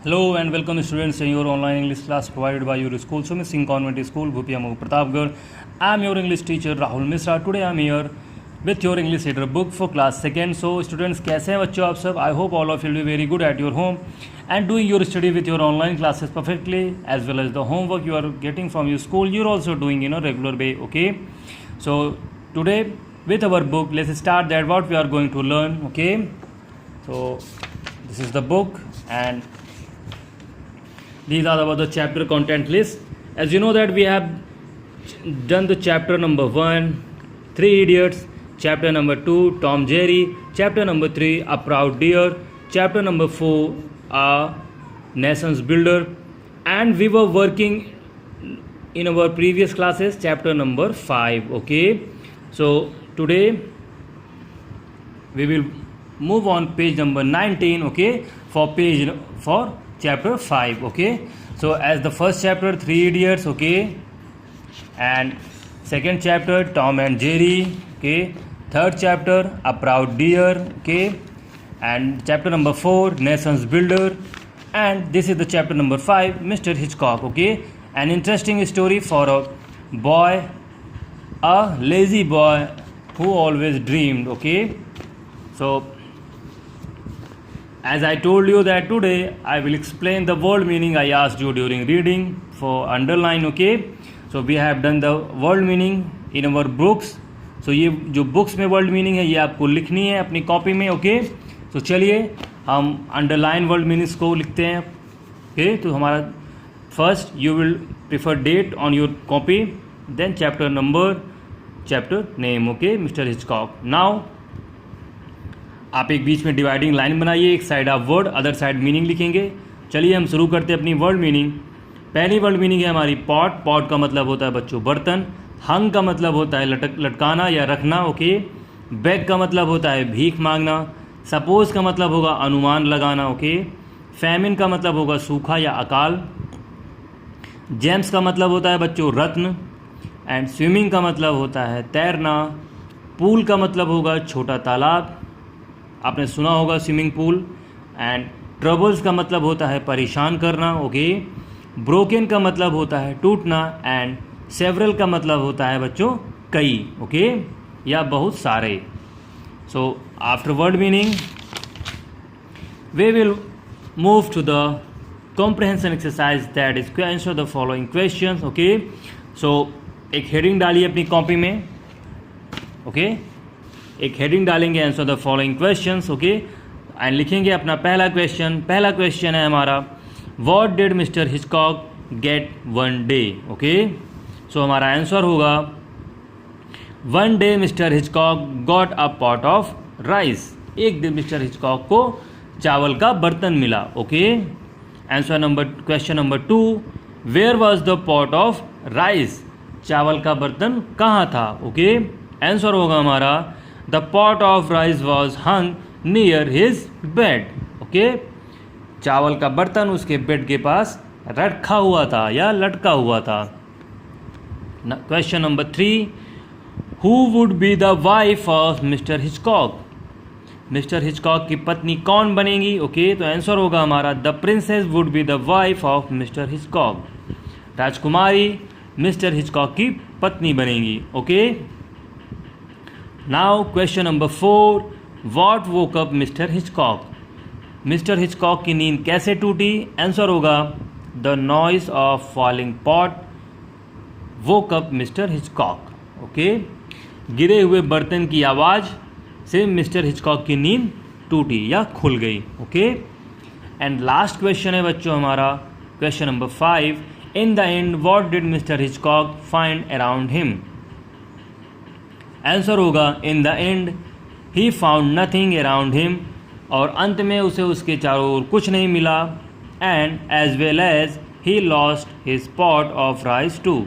Hello and welcome students in your online English class provided by your school, Sumit Singh Convent School, Bhupiya Mogu Pratapgarh. I am your English teacher Rahul Misra. Today I am here with your English reader book for class 2nd. So students, कैसे हैं बच्चों आप सब? I hope all of you will be very good at your home and doing your study with your online classes perfectly, as well as the homework you are getting from your school. You are also doing in a regular way. Okay. So today with our book, let's start that what we are going to learn. Okay. So this is the book and these are about the chapter content list. As you know that we have done the chapter number 1, 3 Idiots, chapter number 2, Tom Jerry, chapter number 3, A Proud Deer, chapter number 4, A Nation's Builder, and we were working in our previous classes chapter number 5. Okay, so today we will move on page number 19. Okay, for chapter 5. Okay, so as the first chapter 3 Idiots, okay, and second chapter Tom and Jerry, okay, third chapter A Proud Deer, okay, and chapter number 4 Nation's Builder, and this is the chapter number 5 Mr. Hitchcock. Okay, an interesting story for a boy, a lazy boy who always dreamed. Okay, so as I told you that today I will explain the word meaning I asked you during reading for underline. Okay, so we have done the word meaning in our books. So ये जो books में word meaning है ये आपको लिखनी है अपनी copy में. ओके, तो चलिए हम अंडरलाइन वर्ड मीनिंग्स को लिखते हैं. ओके, तो हमारा first you will prefer date on your copy, then chapter number, chapter name. Okay, mister Hitchcock. Now आप एक बीच में डिवाइडिंग लाइन बनाइए, एक साइड आप वर्ड, अदर साइड मीनिंग लिखेंगे. चलिए हम शुरू करते हैं अपनी वर्ड मीनिंग. पहली वर्ड मीनिंग है हमारी पॉट. पॉट का मतलब होता है बच्चों बर्तन. हंग का मतलब होता है लटकाना या रखना. ओके, बेग का मतलब होता है भीख मांगना. सपोज का मतलब होगा अनुमान लगाना. ओके, फैमिन का मतलब होगा सूखा या अकाल. जेम्स का मतलब होता है बच्चों रत्न. एंड स्विमिंग का मतलब होता है तैरना. पूल का मतलब होगा छोटा तालाब, आपने सुना होगा स्विमिंग पूल. एंड ट्रबल्स का मतलब होता है परेशान करना. ओके, ब्रोकन का मतलब होता है टूटना. एंड सेवरल का मतलब होता है बच्चों कई. ओके, या बहुत सारे. So after word meaning we will move to the comprehension exercise, that is answer the following questions. Okay, so एक हेडिंग डालिए अपनी कॉपी में. ओके, एक हेडिंग डालेंगे answer the following questions. Okay, and लिखेंगे अपना पहला क्वेश्चन. पहला क्वेश्चन है हमारा what did mister Hitchcock get one day. Okay, so हमारा आंसर होगा one day mister Hitchcock got a pot of rice. एक दिन मिस्टर हिचकॉक को चावल का बर्तन मिला. Okay, answer number, question number 2, where was the pot of rice. चावल का बर्तन कहाँ था. ओके, आंसर होगा हमारा the pot of rice was hung near his bed. Okay, चावल का बर्तन उसके बेड के पास रखा हुआ था या लटका हुआ था. Question number 3, who would be the wife of mister Hitchcock. Mister Hitchcock की पत्नी कौन बनेगी. ओके, तो आंसर होगा हमारा the princess would be the wife of mister Hitchcock. Rajkumari mister Hitchcock की पत्नी बनेगी. Okay, now question number 4, what woke up mister Hitchcock. Mister Hitchcock की नींद कैसे टूटी. आंसर होगा the noise of falling pot woke up mister Hitchcock. Okay, गिरे हुए बर्तन की आवाज़ से मिस्टर हिचकॉक की नींद टूटी या खुल गई. ओके, एंड लास्ट क्वेश्चन है बच्चों हमारा question number 5, in the end what did mister Hitchcock find around him. Answer होगा in the end he found nothing around him. और अंत में उसे उसके चारों ओर कुछ नहीं मिला. And as well as he lost his pot of rice too.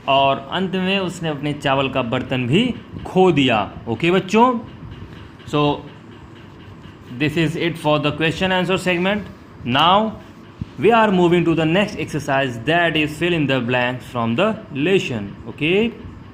और अंत में उसने अपने चावल का बर्तन भी खो दिया. ओके बच्चों, so this is it for the question answer segment. Now we are moving to the next exercise, that is fill in the blanks from the lesson. Okay.